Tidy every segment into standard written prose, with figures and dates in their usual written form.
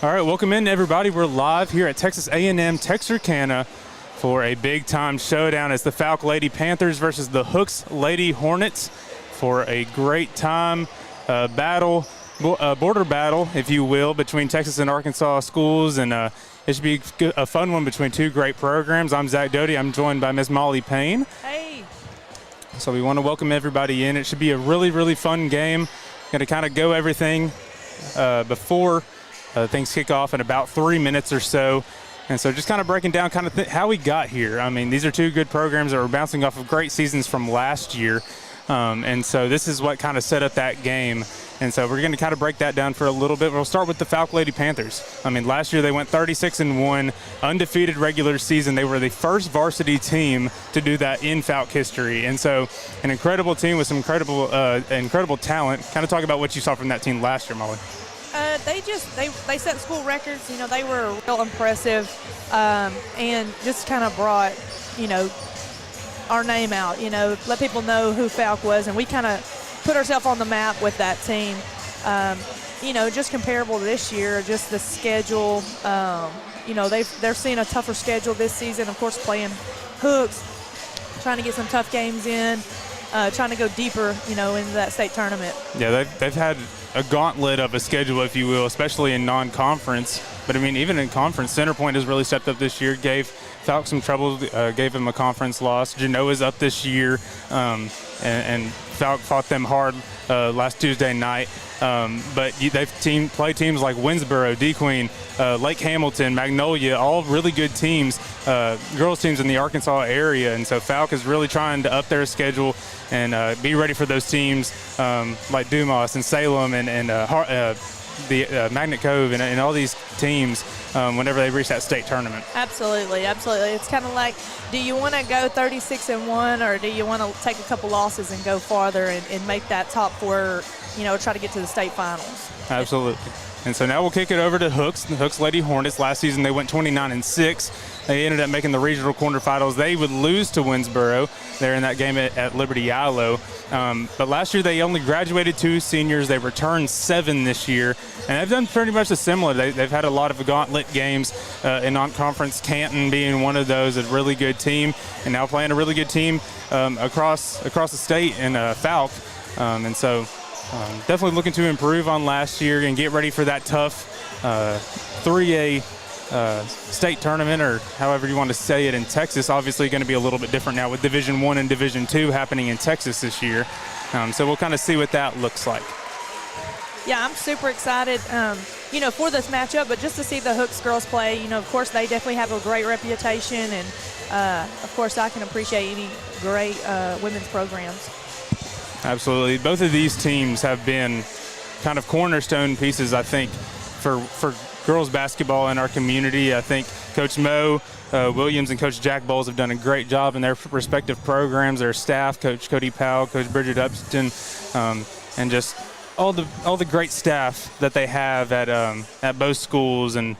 All right, welcome in, everybody. We're live here at Texas A&M Texarkana for a big-time showdown. It's the Fouke Lady Panthers versus the Hooks Lady Hornets for a great time battle, border battle, if you will, between Texas and Arkansas schools, and it should be a fun one between two great programs. I'm Zach Doty. I'm joined by Miss Molly Payne. Hey. So we want to welcome everybody in. It should be a really, really fun game. Going to kind of go everything before things kick off in about 3 minutes or so. And so just kind of breaking down kind of how we got here. I mean, these are two good programs that were bouncing off of great seasons from last year. And so this is what kind of set up that game. And so we're going to kind of break that down for a little bit. We'll start with the Fouke Lady Panthers. I mean, last year they went 36-1, undefeated regular season. They were the first varsity team to do that in Fouke history. And so an incredible team with some incredible talent. Kind of talk about what you saw from that team last year, Molly. They set school records. You know, they were real impressive, and just kind of brought, you know, our name out. You know, let people know who Fouke was, and we kind of put ourselves on the map with that team. You know, just comparable to this year, just the schedule. You know, they're seeing a tougher schedule this season. Of course, playing Hooks, trying to get some tough games in, trying to go deeper, you know, into that state tournament. Yeah, they've had a gauntlet of a schedule, if you will, especially in non-conference. But I mean, even in conference, Centerpoint has really stepped up this year, gave Fouke some trouble, gave him a conference loss. Genoa's up this year, and Fouke fought them hard last Tuesday night. But they've played teams like Winsboro, DeQueen, Lake Hamilton, Magnolia, all really good teams, girls teams in the Arkansas area. And so Fouke is really trying to up their schedule and be ready for those teams like Dumas and Salem and the Magnet Cove and all these teams whenever they reach that state tournament. Absolutely, absolutely. It's kind of like, do you want to go 36-1, or do you want to take a couple losses and go farther and make that top four, you know, try to get to the state finals? Absolutely. And so now we'll kick it over to Hooks. The Hooks Lady Hornets. Last season they went 29-6. They ended up making the regional quarterfinals. They would lose to Winsboro there in that game at Liberty Yalo. But last year they only graduated 2 seniors. They returned 7 this year. And they've done pretty much a similar. They've had a lot of gauntlet games in non-conference, Canton being one of those, a really good team, and now playing a really good team across the state in Fouke. And so definitely looking to improve on last year and get ready for that tough 3A state tournament, or however you want to say it, in Texas. Obviously going to be a little bit different now with Division I and Division II happening in Texas this year. So we'll kind of see what that looks like. Yeah, I'm super excited, you know, for this matchup, but just to see the Hooks girls play. You know, of course, they definitely have a great reputation, and, of course, I can appreciate any great women's programs. Absolutely. Both of these teams have been kind of cornerstone pieces, I think, for girls basketball in our community. I think Coach Mo Williams and Coach Jack Bowles have done a great job in their respective programs, their staff, Coach Cody Powell, Coach Bridget Upston, and just all the great staff that they have at both schools. And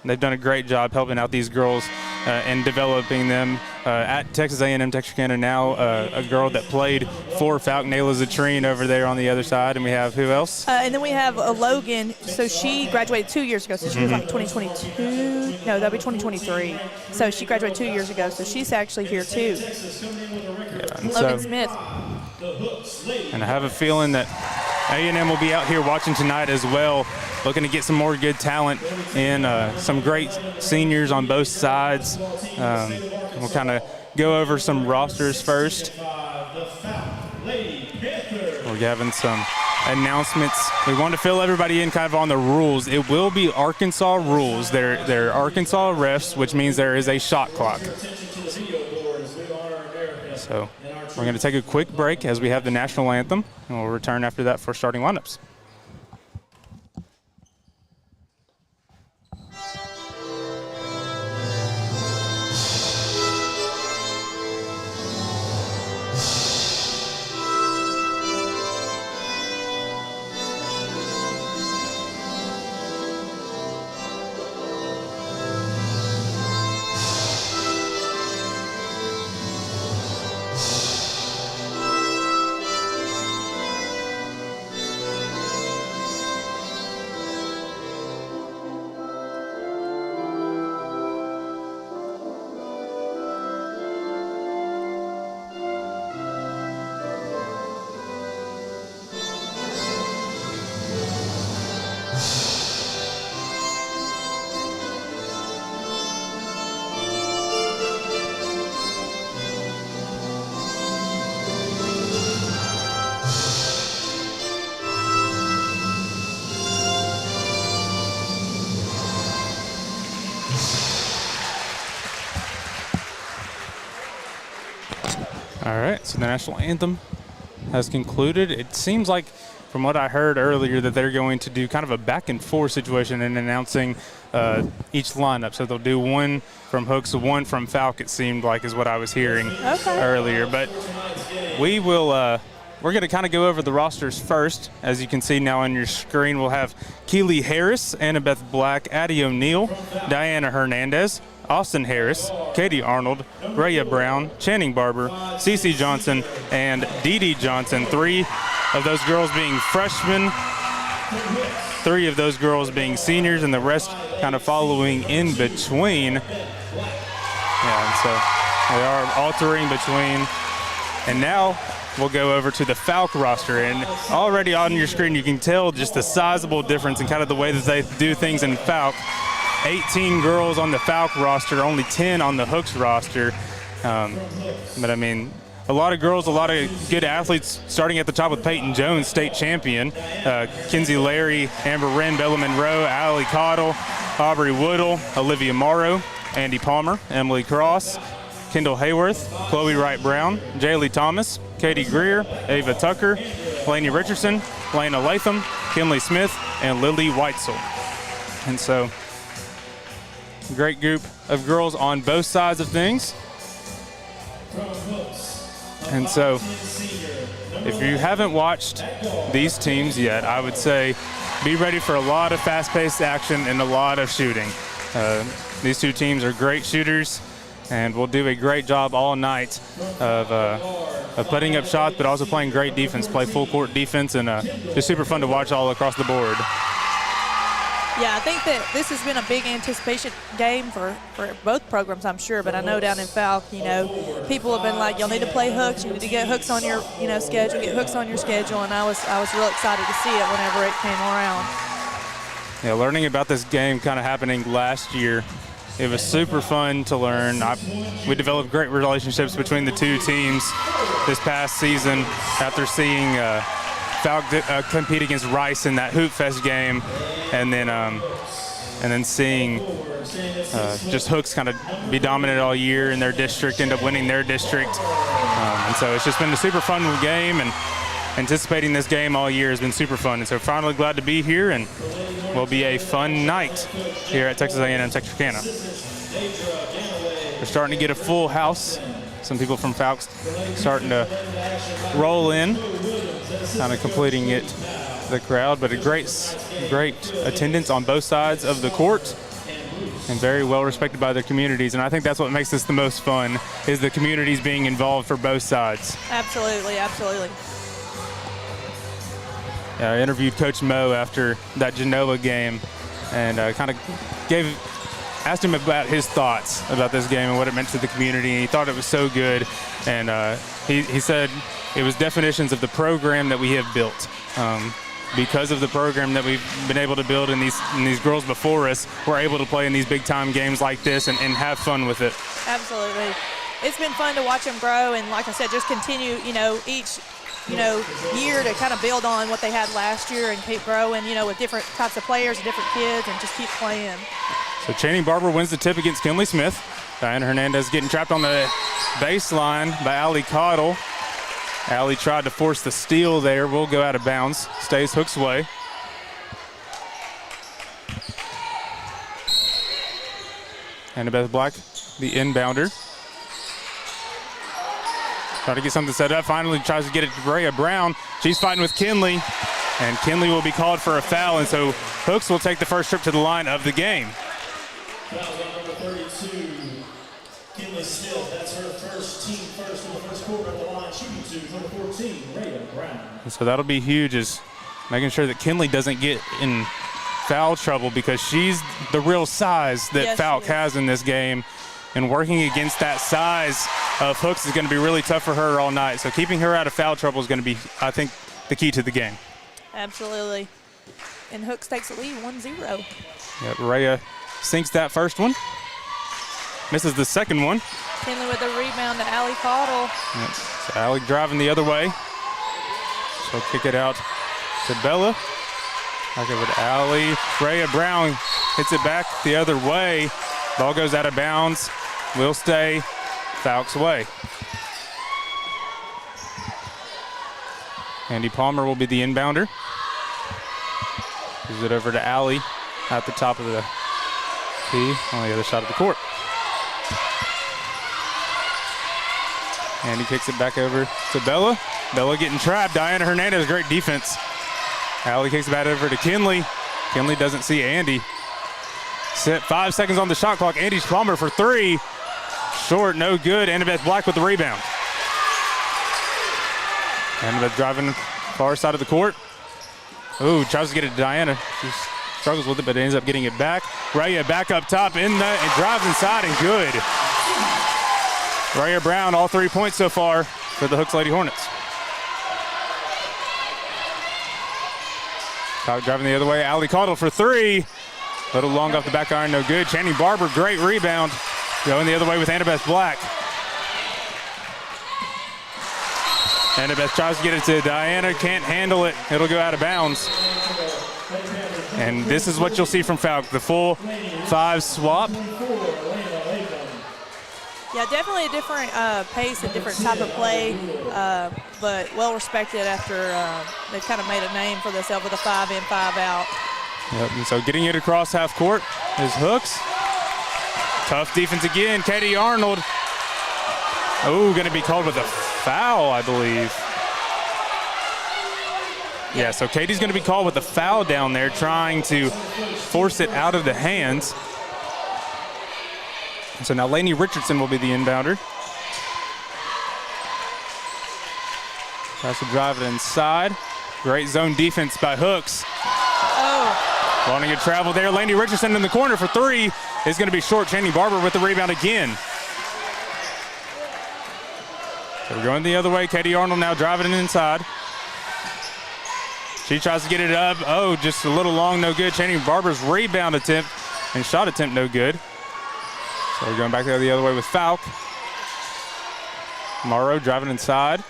they've done a great job helping out these girls and developing them. At Texas A&M Texarkana now, a girl that played for Fouke, Nayla Zatrine, over there on the other side. And we have who else? And then we have Logan. So she graduated 2 years ago. So she was like 2022. No, that'll be 2023. So she graduated 2 years ago. So she's actually here too. Yeah, Logan Smith. And I have a feeling that A&M will be out here watching tonight as well, looking to get some more good talent and some great seniors on both sides. We'll kind of go over some rosters first. We're having some announcements. We want to fill everybody in kind of on the rules. It will be Arkansas rules. They're Arkansas refs, which means there is a shot clock. So we're going to take a quick break as we have the national anthem, and we'll return after that for starting lineups. All right, so the national anthem has concluded. It seems like, from what I heard earlier, that they're going to do kind of a back and forth situation in announcing each lineup. So they'll do one from Hooks, one from Fouke, it seemed like, is what I was hearing earlier. But we will, we're going to kind of go over the rosters first. As you can see now on your screen, we'll have Keely Harris, Annabeth Black, Addie O'Neill, Diana Hernandez, Austin Harris, Katie Arnold, Rhea Brown, Channing Barber, Cece Johnson, and Dee Dee Johnson. 3 of those girls being freshmen, 3 of those girls being seniors, and the rest kind of following in between. Yeah, and so they are altering between. And now we'll go over to the Fouke roster. And already on your screen, you can tell just the sizable difference in kind of the way that they do things in Fouke. 18 girls on the Fouke roster, only 10 on the Hooks roster. But I mean, a lot of girls, a lot of good athletes, starting at the top with Peyton Jones, state champion. Kinsey Larry, Amber Wren, Bella Monroe, Allie Cottle, Aubrey Woodle, Olivia Morrow, Andy Palmer, Emily Cross, Kendall Hayworth, Chloe Wright-Brown, Jaylee Thomas, Katie Greer, Ava Tucker, Lainey Richardson, Lena Latham, Kinley Smith, and Lily Weitzel. And so, great group of girls on both sides of things. And so, if you haven't watched these teams yet, I would say be ready for a lot of fast-paced action and a lot of shooting. These two teams are great shooters, and will do a great job all night of putting up shots, but also playing great defense, play full-court defense, and just super fun to watch all across the board. Yeah, I think that this has been a big anticipation game for both programs, I'm sure. But I know down in Fouke, you know, people have been like, "Y'all need to play Hooks. You need to get Hooks on your, schedule. Get Hooks on your schedule." And I was real excited to see it whenever it came around. Yeah, learning about this game kind of happening last year, it was super fun to learn. We developed great relationships between the two teams this past season after seeing Fouke compete against Rice in that Hoop Fest game, and then seeing just Hooks kind of be dominant all year in their district, end up winning their district. And so it's just been a super fun game, and anticipating this game all year has been super fun. And so finally glad to be here, and will be a fun night here at Texas A&M Texarkana. We're starting to get a full house. Some people from Fouke starting to roll in, kind of completing the crowd, but a great attendance on both sides of the court, and very well respected by their communities. And I think that's what makes this the most fun, is the communities being involved for both sides. Absolutely, absolutely. I interviewed Coach Mo after that Genoa game, and kind of asked him about his thoughts about this game and what it meant to the community. And he thought it was so good, and he said it was definitions of the program that we have built. Because of the program that we've been able to build, and these girls before us were able to play in these big-time games like this and have fun with it. Absolutely. It's been fun to watch them grow, and like I said, just continue, each year to kind of build on what they had last year and keep growing, with different types of players and different kids, and just keep playing. So Channing Barber wins the tip against Kinley Smith. Diana Hernandez getting trapped on the baseline by Allie Cottle. Allie tried to force the steal there. Will go out of bounds. Stays Hooks' way. Annabeth Black, the inbounder. Trying to get something set up. Finally tries to get it to Rhea Brown. She's fighting with Kinley, and Kinley will be called for a foul, and so Hooks will take the first trip to the line of the game. Foul on number 32, Kinley Smith. That's her first team first in the first quarter at the line. Shooting to number 14, Rhea Brown. And so that'll be huge, is making sure that Kinley doesn't get in foul trouble, because she's the real size that Fouke has in this game. And working against that size of Hooks is going to be really tough for her all night. So keeping her out of foul trouble is going to be, I think, the key to the game. Absolutely. And Hooks takes the lead 1-0. Yep, Rhea sinks that first one. Misses the second one. Kinley with the rebound to Allie Cottle. Yep. So Allie driving the other way. She'll kick it out to Bella. Back over to Allie. Rhea Brown hits it back the other way. Ball goes out of bounds. Will stay Fouke's way. Andy Palmer will be the inbounder. Gives it over to Allie at the top of the key on the other side of the court. Andy kicks it back over to Bella. Bella getting trapped. Diana Hernandez, great defense. Allie kicks it back over to Kinley. Kinley doesn't see Andy. Set 5 seconds on the shot clock. Andy's Palmer for three. Short, no good. Annabeth Black with the rebound. Annabeth driving far side of the court. Ooh, tries to get it to Diana. She struggles with it, but ends up getting it back. Raya back up top in that and drives inside and good. Raya Brown, all 3 points so far for the Hooks Lady Hornets. Fouke driving the other way. Allie Caudle for three. A little long off the back iron, no good. Channing Barber, great rebound. Going the other way with Annabeth Black. Annabeth tries to get it to Diana, can't handle it. It'll go out of bounds. And this is what you'll see from Fouke, the full 5 swap. Yeah, definitely a different pace, a different type of play, but well respected after they kind of made a name for themselves with a 5 in, 5 out. Yep, and so getting it across half court is Hooks. Tough defense again, Katie Arnold. Oh, going to be called with a foul, I believe. Yeah, so Katie's going to be called with a foul down there, trying to force it out of the hands. And so now Lainey Richardson will be the inbounder. Tries to drive it inside. Great zone defense by Hooks. Oh. Wanting to travel there. Lainey Richardson in the corner for three is going to be short. Channing Barber with the rebound again. So we're going the other way. Katie Arnold now driving it inside. She tries to get it up. Oh, just a little long, no good. Channing Barber's rebound attempt and shot attempt, no good. So we're going back there the other way with Fouke. Morrow driving inside.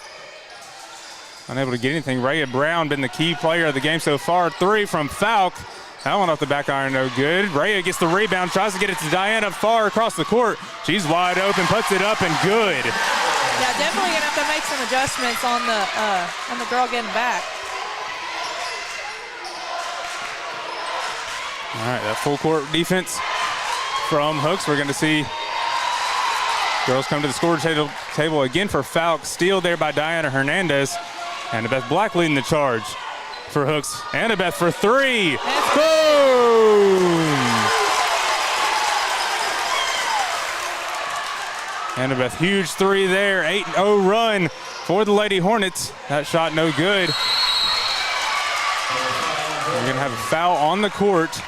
Unable to get anything. Raya Brown been the key player of the game so far. Three from Fouke. That one off the back iron, no good. Raya gets the rebound, tries to get it to Diana far across the court. She's wide open, puts it up and good. Yeah, definitely gonna have to make some adjustments on the girl getting back. All right, that full court defense from Hooks. We're going to see girls come to the score table again for Fouke. Steal there by Diana Hernandez. Annabeth Black leading the charge for Hooks. Annabeth for three. Boom! Annabeth, huge three there. 8-0 run for the Lady Hornets. That shot no good. We're going to have a foul on the court.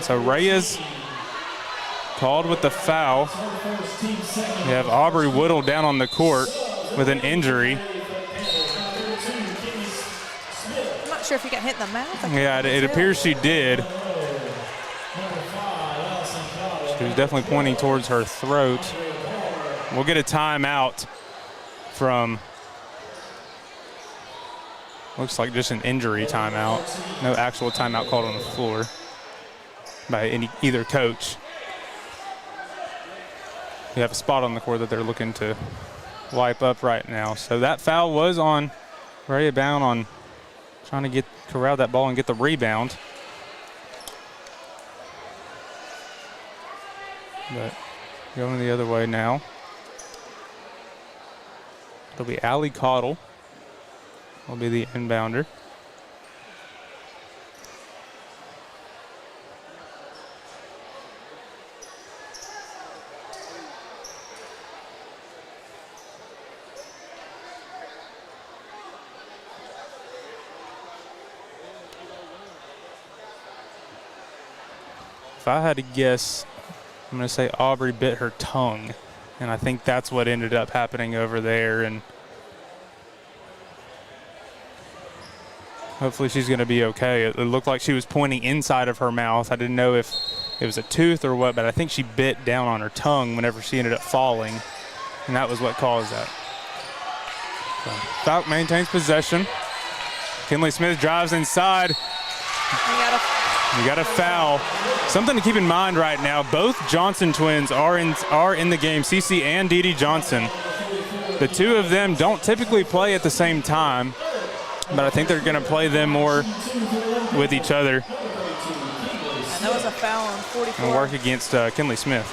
So Reyes called with the foul. We have Aubrey Woodle down on the court with an injury. I'm not sure if he got hit in the mouth. Yeah, it appears she did. She was definitely pointing towards her throat. We'll get a timeout from, looks like just an injury timeout. No actual timeout called on the floor by either coach. We have a spot on the court that they're looking to wipe up right now. So that foul was on Raya Brown on trying to corral that ball and get the rebound. But going the other way now. It'll be Allie Caudle will be the inbounder. If I had to guess, I'm going to say Aubrey bit her tongue, and I think that's what ended up happening over there. And hopefully she's going to be okay. It looked like she was pointing inside of her mouth. I didn't know if it was a tooth or what, but I think she bit down on her tongue whenever she ended up falling, and that was what caused that. So Fouke maintains possession. Kinley Smith drives inside. You got a foul. Something to keep in mind right now, both Johnson twins are in the game, CC and Dee Johnson. The two of them don't typically play at the same time, but I think they're going to play them more with each other. And that was a foul on 44. And work against Kinley Smith.